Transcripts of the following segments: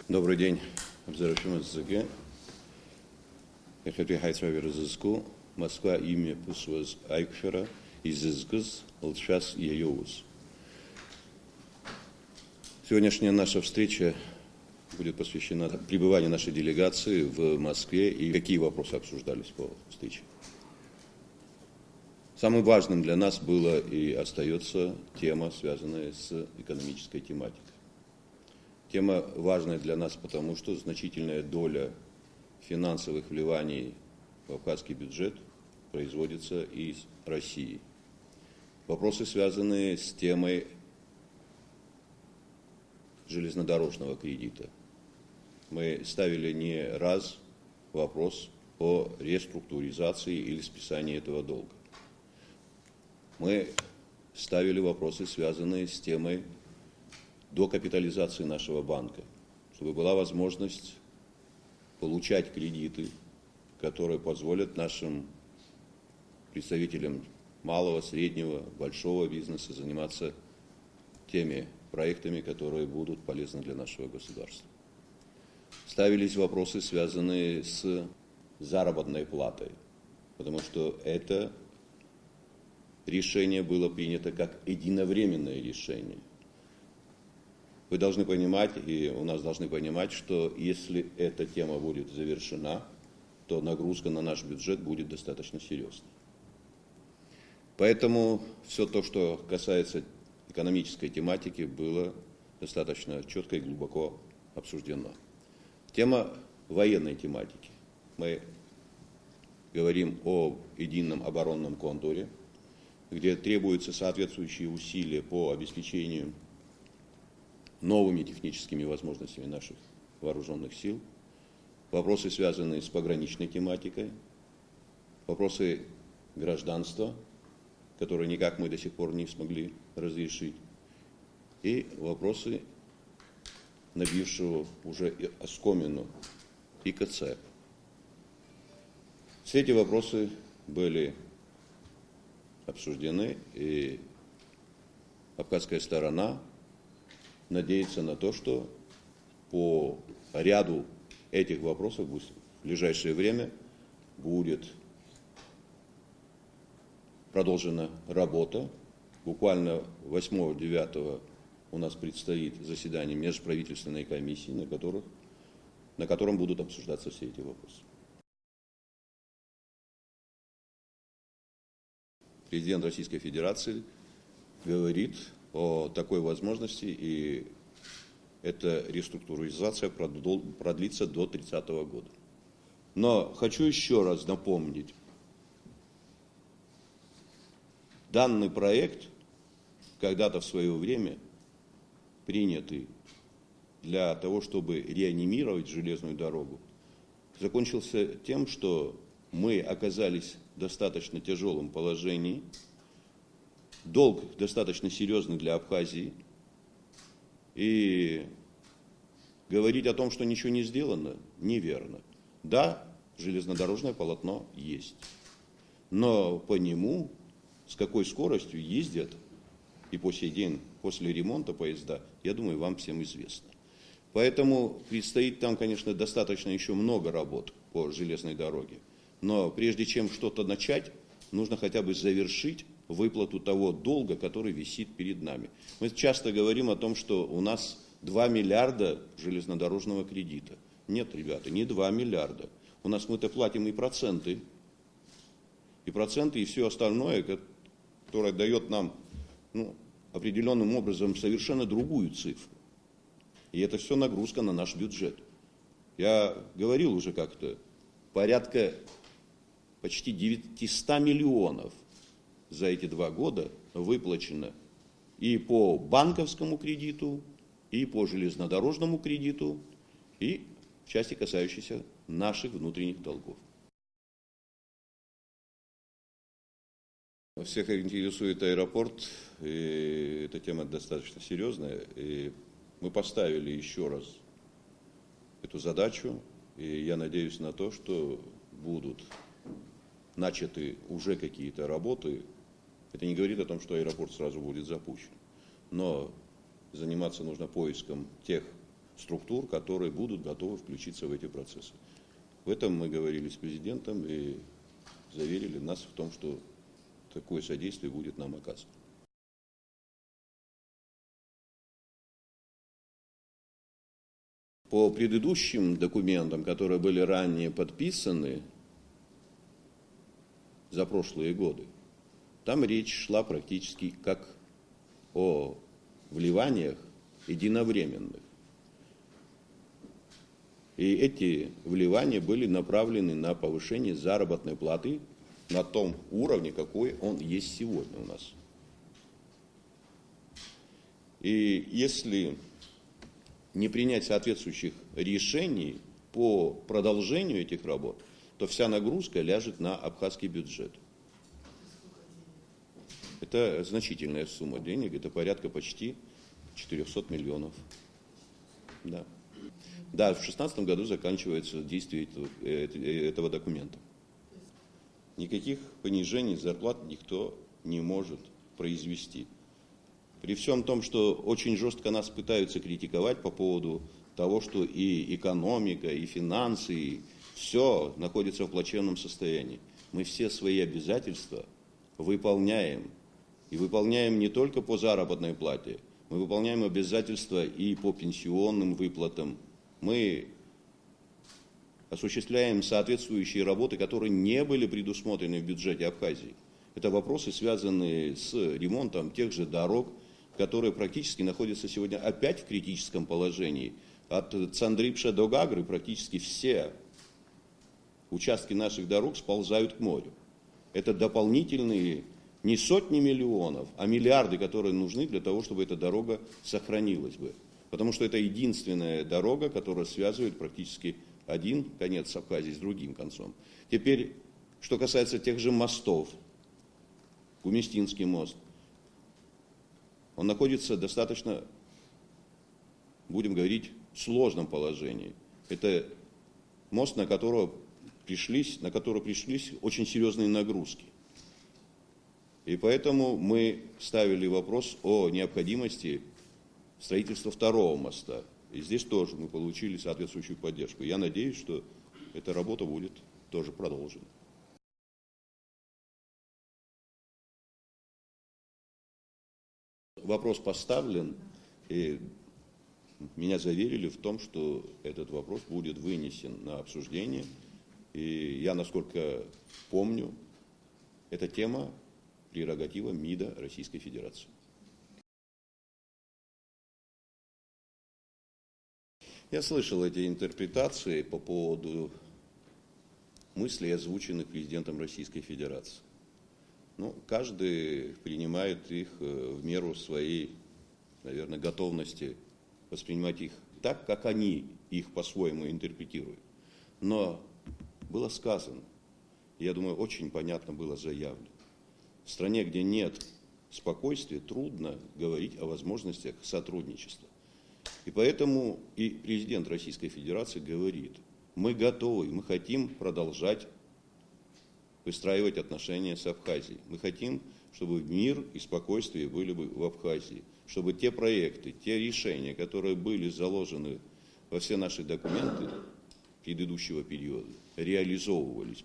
Добрый день, обзорщимыз сізге. Эхети хайцравер зызку, Москва имя пусваз айкфера, изызгыз, лчас еюз. Сегодняшняя наша встреча будет посвящена пребыванию нашей делегации в Москве и какие вопросы обсуждались по встрече. Самым важным для нас было и остается тема, связанная с экономической тематикой. Тема важная для нас, потому что значительная доля финансовых вливаний в кавказский бюджет производится из России. Вопросы, связанные с темой железнодорожного кредита. Мы ставили не раз вопрос о реструктуризации или списании этого долга. Мы ставили вопросы, связанные с темой докапитализации нашего банка, чтобы была возможность получать кредиты, которые позволят нашим представителям малого, среднего, большого бизнеса заниматься теми проектами, которые будут полезны для нашего государства. Ставились вопросы, связанные с заработной платой, потому что это решение было принято как единовременное решение. Вы должны понимать, и у нас должны понимать, что если эта тема будет завершена, то нагрузка на наш бюджет будет достаточно серьезной. Поэтому все то, что касается экономической тематики, было достаточно четко и глубоко обсуждено. Тема военной тематики. Мы говорим о едином оборонном контуре, где требуются соответствующие усилия по обеспечению новыми техническими возможностями наших вооруженных сил, вопросы, связанные с пограничной тематикой, вопросы гражданства, которые никак мы до сих пор не смогли разрешить, и вопросы набившего уже оскомину ИКЦ. Все эти вопросы были обсуждены, и кавказская сторона надеется на то, что по ряду этих вопросов в ближайшее время будет продолжена работа. Буквально 8-9 у нас предстоит заседание межправительственной комиссии, на котором будут обсуждаться все эти вопросы. Президент Российской Федерации говорит о такой возможности, и эта реструктуризация продлится до 30 года. Но хочу еще раз напомнить, данный проект, когда-то в свое время принятый для того, чтобы реанимировать железную дорогу, закончился тем, что мы оказались в достаточно тяжелом положении. Долг достаточно серьезный для Абхазии, и говорить о том, что ничего не сделано, неверно. Да, железнодорожное полотно есть, но по нему с какой скоростью ездят и по сей день после ремонта поезда, я думаю, вам всем известно. Поэтому предстоит там, конечно, достаточно еще много работ по железной дороге, но прежде чем что-то начать, нужно хотя бы завершить выплату того долга, который висит перед нами. Мы часто говорим о том, что у нас 2 миллиарда железнодорожного кредита. Нет, ребята, не 2 миллиарда. У нас мы-то платим и проценты, и все остальное, которое дает нам определенным образом совершенно другую цифру. И это все нагрузка на наш бюджет. Я говорил уже как-то, порядка почти 900 миллионов за эти 2 года выплачено и по банковскому кредиту, и по железнодорожному кредиту, и в части, касающейся наших внутренних долгов. Всех интересует аэропорт, и эта тема достаточно серьезная, и мы поставили еще раз эту задачу, и я надеюсь на то, что будут начаты уже какие-то работы. Это не говорит о том, что аэропорт сразу будет запущен, но заниматься нужно поиском тех структур, которые будут готовы включиться в эти процессы. В этом мы говорили с президентом и заверили нас в том, что такое содействие будет нам оказано. По предыдущим документам, которые были ранее подписаны за прошлые годы, там речь шла практически как о вливаниях единовременных. И эти вливания были направлены на повышение заработной платы на том уровне, какой он есть сегодня у нас. И если не принять соответствующих решений по продолжению этих работ, то вся нагрузка ляжет на абхазский бюджет. Это значительная сумма денег, это порядка почти 400 миллионов. Да, в 2016 году заканчивается действие этого документа. Никаких понижений зарплат никто не может произвести. При всем том, что очень жестко нас пытаются критиковать по поводу того, что и экономика, и финансы, и все находится в плачевном состоянии. Мы все свои обязательства выполняем. И выполняем не только по заработной плате, мы выполняем обязательства и по пенсионным выплатам. Мы осуществляем соответствующие работы, которые не были предусмотрены в бюджете Абхазии. Это вопросы, связанные с ремонтом тех же дорог, которые практически находятся сегодня опять в критическом положении. От Цандрипша до Гагры практически все участки наших дорог сползают к морю. Это дополнительные не сотни миллионов, а миллиарды, которые нужны для того, чтобы эта дорога сохранилась бы. Потому что это единственная дорога, которая связывает практически один конец Абхазии с другим концом. Теперь, что касается тех же мостов, Гуместинский мост, он находится достаточно, будем говорить, в сложном положении. Это мост, на который пришлись очень серьезные нагрузки. И поэтому мы ставили вопрос о необходимости строительства второго моста. И здесь тоже мы получили соответствующую поддержку. Я надеюсь, что эта работа будет тоже продолжена. Вопрос поставлен, и меня заверили в том, что этот вопрос будет вынесен на обсуждение. И я, насколько помню, эта тема прерогатива МИДа Российской Федерации. Я слышал эти интерпретации по поводу мыслей, озвученных президентом Российской Федерации. Каждый принимает их в меру своей, наверное, готовности воспринимать их так, как они их по-своему интерпретируют. Но было сказано, я думаю, очень понятно было заявлено. В стране, где нет спокойствия, трудно говорить о возможностях сотрудничества. И поэтому и президент Российской Федерации говорит, мы готовы, мы хотим продолжать выстраивать отношения с Абхазией. Мы хотим, чтобы мир и спокойствие были бы в Абхазии, чтобы те проекты, те решения, которые были заложены во все наши документы предыдущего периода, реализовывались.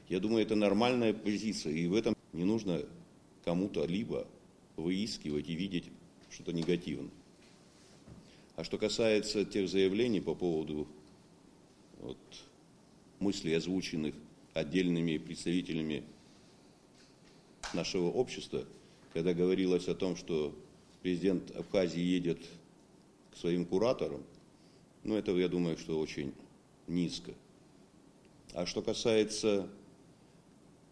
Я думаю, это нормальная позиция, и в этом не нужно кому-то либо выискивать и видеть что-то негативное. А что касается тех заявлений по поводу мыслей, озвученных отдельными представителями нашего общества, когда говорилось о том, что президент Абхазии едет к своим кураторам, это, я думаю, что очень низко. А что касается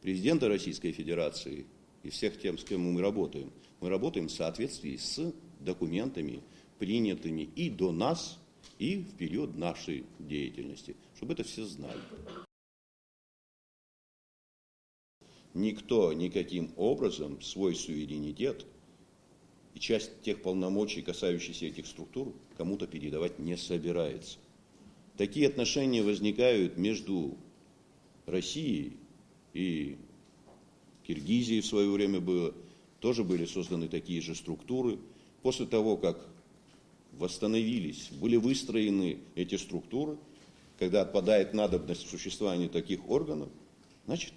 президента Российской Федерации и всех тем, с кем мы работаем в соответствии с документами, принятыми и до нас, и в период нашей деятельности, чтобы это все знали. Никто никаким образом свой суверенитет и часть тех полномочий, касающихся этих структур, кому-то передавать не собирается. Такие отношения возникают между Россией и Киргизией в свое время было. Тоже были созданы такие же структуры. После того, как восстановились, были выстроены эти структуры, когда отпадает надобность в существовании таких органов, значит,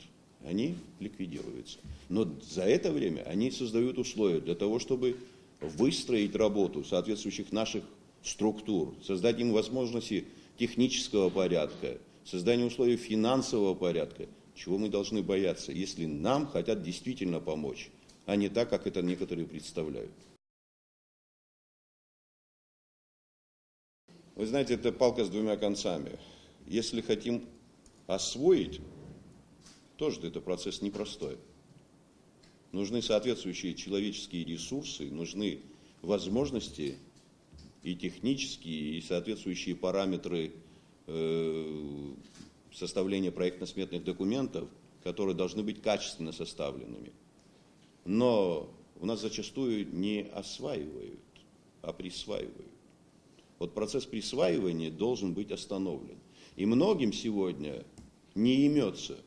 они ликвидируются. Но за это время они создают условия для того, чтобы выстроить работу соответствующих наших структур, создать им возможности технического порядка, создание условий финансового порядка. Чего мы должны бояться, если нам хотят действительно помочь, а не так, как это некоторые представляют. Вы знаете, это палка с двумя концами. Если хотим освоить, тоже это процесс непростой. Нужны соответствующие человеческие ресурсы, нужны возможности и технические, и соответствующие параметры составления проектно-сметных документов, которые должны быть качественно составленными. Но у нас зачастую не осваивают, а присваивают. Вот процесс присваивания должен быть остановлен. И многим сегодня не имется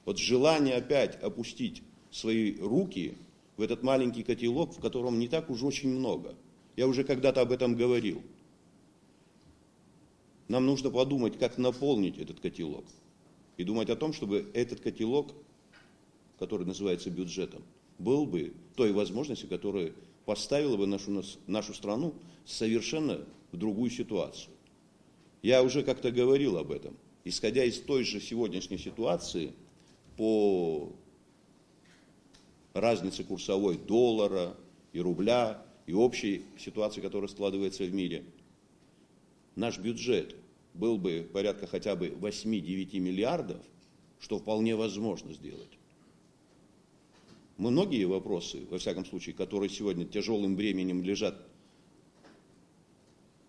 вот желание опять опустить свои руки в этот маленький котелок, в котором не так уж очень много. Я уже когда-то об этом говорил. Нам нужно подумать, как наполнить этот котелок. И думать о том, чтобы этот котелок, который называется бюджетом, был бы той возможностью, которая поставила бы нашу страну совершенно в другую ситуацию. Я уже как-то говорил об этом. Исходя из той же сегодняшней ситуации, по разнице курсовой доллара и рубля, и общей ситуации, которая складывается в мире, наш бюджет был бы порядка хотя бы 8-9 миллиардов, что вполне возможно сделать. Многие вопросы, во всяком случае, которые сегодня тяжелым бременем лежат,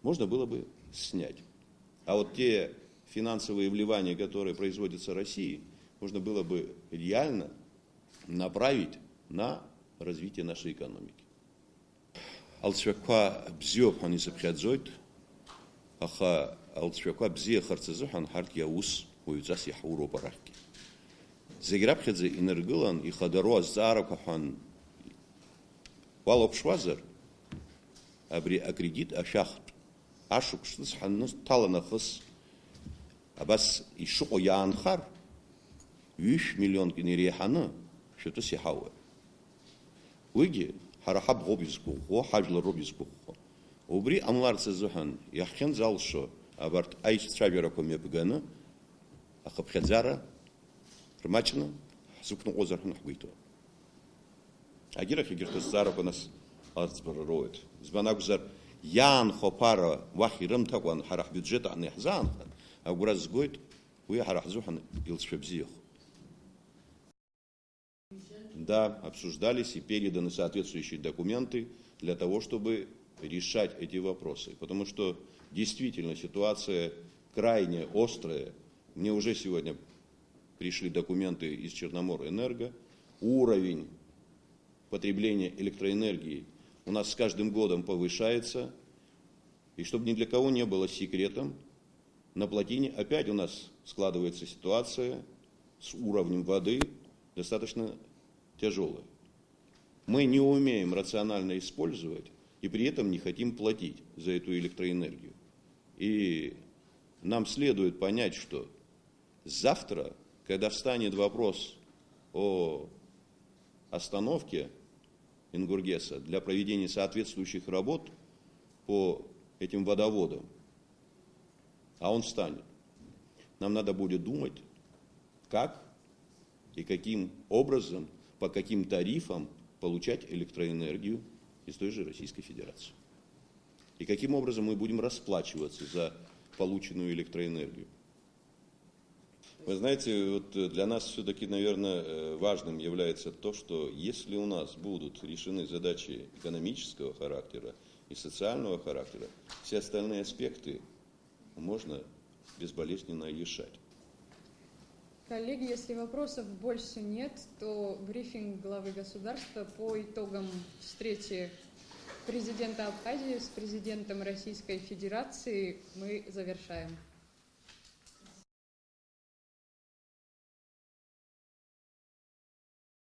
можно было бы снять. А вот те финансовые вливания, которые производятся Россией, можно было бы реально направить на развитие нашей экономики. Алцвеква бзиоп хан исапхадзойт, аха алцвеква бзия харцазухан харт яус уюцас яхуро парахки. Зеграбхадзе инергылан и хадаро азаракахан валопшвазер абри акредит ашахт ашукшнс ханнус таланахыс абас ишуко яанхар 3 миллион кинерехана что-то сихауэ. Уиги харахаб гобизгухо хажла робизгухо. Убри амларца зухан яхен залшо абарт айс траверако мепгана ахабхадзара рмачна сукну озархан хвито. Агирах игиртас зарабанас азбароет. Збанагзар ян хопара вахирам такван харах бюджета ан яхзан агураз гойт уя харах зухан илшебзих. Да, обсуждались и переданы соответствующие документы для того, чтобы решать эти вопросы. Потому что действительно ситуация крайне острая. Мне уже сегодня пришли документы из Черноморэнерго. Уровень потребления электроэнергии у нас с каждым годом повышается. И чтобы ни для кого не было секретом, на плотине опять у нас складывается ситуация с уровнем воды достаточно тяжелая. Мы не умеем рационально использовать и при этом не хотим платить за эту электроэнергию. И нам следует понять, что завтра, когда встанет вопрос о остановке Ингургеса для проведения соответствующих работ по этим водоводам, а он встанет, нам надо будет думать, как и каким образом, по каким тарифам получать электроэнергию из той же Российской Федерации. И каким образом мы будем расплачиваться за полученную электроэнергию. Вы знаете, вот для нас все-таки, наверное, важным является то, что если у нас будут решены задачи экономического характера и социального характера, все остальные аспекты можно безболезненно решать. Коллеги, если вопросов больше нет, то брифинг главы государства по итогам встречи президента Абхазии с президентом Российской Федерации мы завершаем.